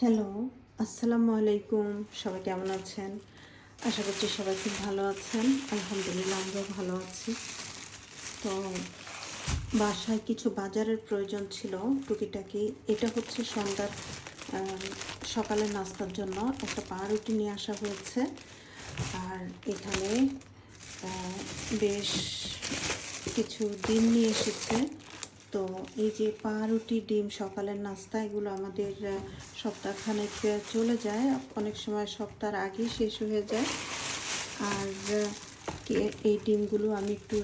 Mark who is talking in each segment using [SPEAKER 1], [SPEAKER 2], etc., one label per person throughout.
[SPEAKER 1] Hello, আসসালামু আলাইকুম। সবাই কেমন আছেন? আশা করছি সবাই খুব ভালো আছেন। আলহামদুলিল্লাহ আমরাও ভালো আছি। তো বাসায় কিছু বাজারের প্রয়োজন ছিল টুকিটাকি। এটা হচ্ছে সন্ধ্যার সকালের নাস্তার জন্য একটা পাউরুটি নিয়ে আসা হয়েছে। আর এখানে বেশ কিছু ডিম নিয়ে এসেছে। তো এই যে পাউরুটি, ডিম সকালের নাস্তা, এগুলো আমাদের সপ্তাহখানেক চলে যায়, অনেক সময় সপ্তাহের আগেই শেষ হয়ে যায়। আর এই ডিমগুলো আমি একটু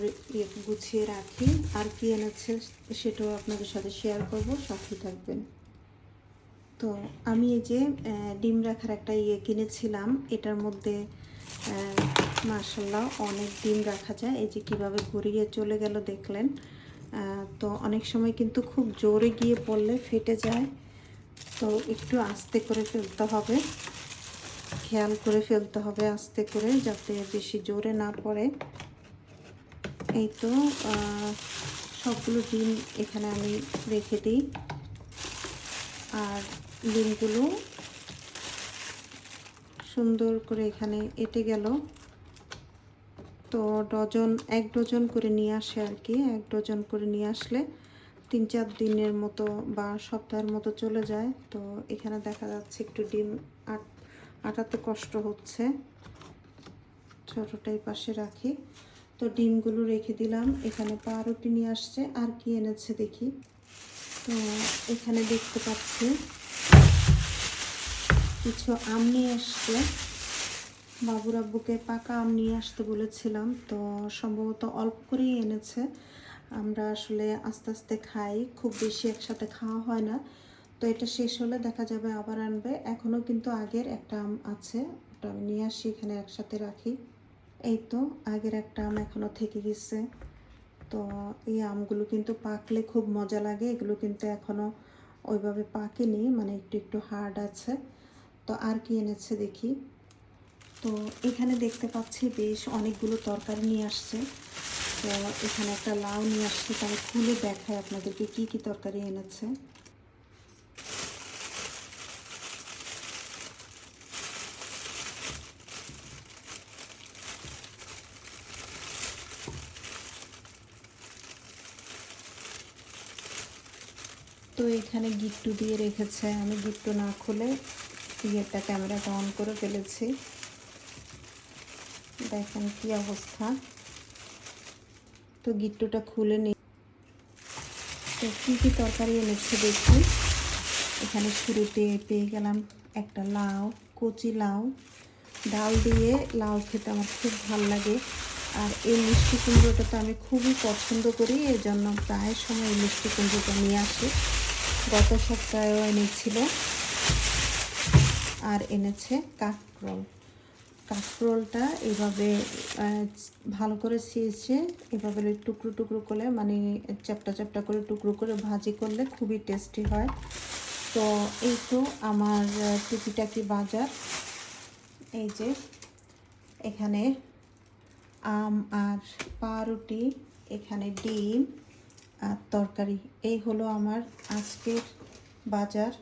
[SPEAKER 1] গুছিয়ে রাখি। আর কি এনেছে সেটাও আপনাদের সাথে শেয়ার করব, সাথে থাকবেন। তো আমি এই যে ডিম রাখার একটা কিনেছিলাম। এটার মধ্যে মাশাআল্লাহ অনেক ডিম রাখা যায়। এই যে কীভাবে ঘুরিয়ে চলে গেল দেখলেন। তো অনেক সময় কিন্তু খুব জোরে গিয়ে পড়লে ফেটে যায়, তো একটু আস্তে করে ফেলতে হবে, খেয়াল করে ফেলতে হবে আস্তে করে, যাতে বেশি জোরে না পড়ে। এই তো সবগুলো ডিম এখানে আমি রেখে দিই। আর ডিমগুলো সুন্দর করে এখানে এঁটে গেল। তো এক ডজন করে নিয়ে আসে আর কি। এক ডজন করে নিয়ে আসলে 3-4 দিনের মতো বা সপ্তাহের মতো চলে যায়। তো এখানে দেখা যাচ্ছে একটু ডিম আটাতে কষ্ট হচ্ছে, ছোটোটাই পাশে রাখি। তো ডিমগুলো রেখে দিলাম। এখানে পাউরুটি নিয়ে আসছে। আর কি এনেছে দেখি। তো এখানে দেখতে পাচ্ছি কিছু আম নিয়ে আসছে। বাবুর আব্বুকে পাকা আম নিয়ে আসতে বলেছিলাম, তো সম্ভবত অল্প করেই এনেছে। আমরা আসলে আস্তে আস্তে খাই, খুব বেশি একসাথে খাওয়া হয় না। তো এটা শেষ হলে দেখা যাবে আবার আনবে। এখনও কিন্তু আগের একটা আম আছে, ওটা আমি নিয়ে আসি, এখানে একসাথে রাখি। এই তো আগের একটা আম এখনও থেকে গেছে। তো এই আমগুলো কিন্তু পাকলে খুব মজা লাগে। এগুলো কিন্তু এখনও ওইভাবে পাকেনি, মানে একটু একটু হার্ড আছে। তো আর কি এনেছে দেখি। তো এখানে দেখতে পাচ্ছি বেশ অনেকগুলো তরকারি নিয়ে আসছে। তো এখানে একটা লাউ নিয়ে আসছে, তাহলে খুলে দেখায় আপনাদেরকে কি কি তরকারি এনেছে। তো এখানে গিট্টু দিয়ে রেখেছে, আমি গিট্টু না খুলে ক্যামেরাটা অন করে ফেলেছি। দেখেন কি অবস্থা। তো গিট্টুটা খুলে নিই। তো কী কী তরকারি এনেছে দেখি। এখানে শুরুতে পেয়ে গেলাম একটা লাউ, কচি লাউ। ডাল দিয়ে লাউ খেতে আমার খুব ভালো লাগে। আর এই মিষ্টি কুমড়োটা তো আমি খুবই পছন্দ করি, এই জন্য প্রায় সময় এই মিষ্টি কুমড়োটা নিয়ে আসি। গত সপ্তাহেও এনেছিল। আর এনেছে কাঁকরোল। কাঁকরোলটা এভাবে ভালো করে ছিঁড়েছে, এভাবে টুকরো টুকরো করে, মানে চ্যাপটা চ্যাপটা করে টুকরো করে ভাজি করলে খুবই টেস্টি হয়। তো এই তো আমার টুকিটাকি বাজার। এই যে এখানে আম আর পাউরুটি, এখানে ডিম আর তরকারি, এই হলো আমার আজকের বাজার।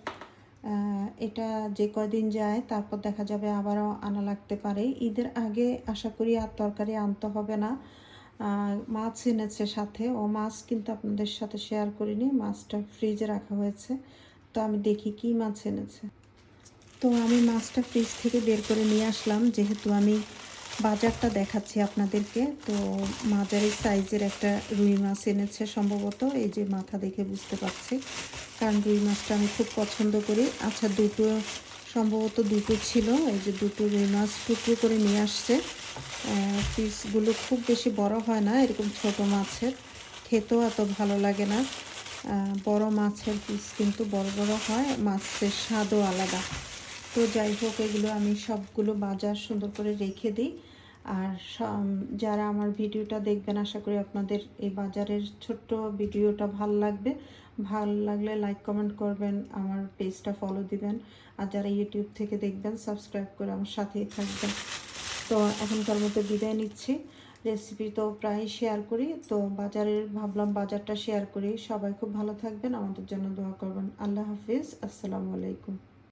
[SPEAKER 1] এটা যে কয়দিন যায়, তারপর দেখা যাবে আবারও আনা লাগতে পারে। ঈদের আগে আশা করি আর তরকারি আনতে হবে না। মাছ এনেছে সাথে, ও মাছ কিন্তু আপনাদের সাথে শেয়ার করিনি, মাছটা ফ্রিজে রাখা হয়েছে। তো আমি দেখি কি মাছ এনেছে। তো আমি মাছটা ফ্রিজ থেকে বের করে নিয়ে আসলাম, যেহেতু আমি বাজারটা দেখাচ্ছি আপনাদেরকে। তো মাঝারি সাইজের একটা রুই মাছ এনেছে সম্ভবত, এই যে মাথা দেখে বুঝতে পারছি, কারণ রুই মাছটা আমি খুব পছন্দ করি। আচ্ছা, সম্ভবত দুটো ছিল। এই যে দুটো রুই মাছ টুকরো করে নিয়ে আসছে। পিসগুলো খুব বেশি বড় হয় না, এরকম ছোট মাছের খেতেও এত ভালো লাগে না। বড় মাছের পিস কিন্তু বড় বড় হয়, মাছের স্বাদও আলাদা। তো যাই হোক, এগুলো আমি সবগুলো বাজার সুন্দর করে রেখে দিই। আর যারা আমার ভিডিওটা দেখবেন, আশা করি আপনাদের এই বাজারের ছোট্ট ভিডিওটা ভালো লাগবে। ভালো লাগলে লাইক কমেন্ট করবেন, আমার পেজটা ফলো দিবেন। আর যারা ইউটিউব থেকে দেখবেন, সাবস্ক্রাইব করে আমার সাথেই থাকবেন। তো এখনকার মতো বিদায় নিচ্ছি। রেসিপি তো প্রায় শেয়ার করি, তো ভাবলাম বাজারটা শেয়ার করি। সবাই খুব ভালো থাকবেন, আমাদের জন্য দোয়া করবেন। আল্লাহ হাফিজ, আসসালামু আলাইকুম।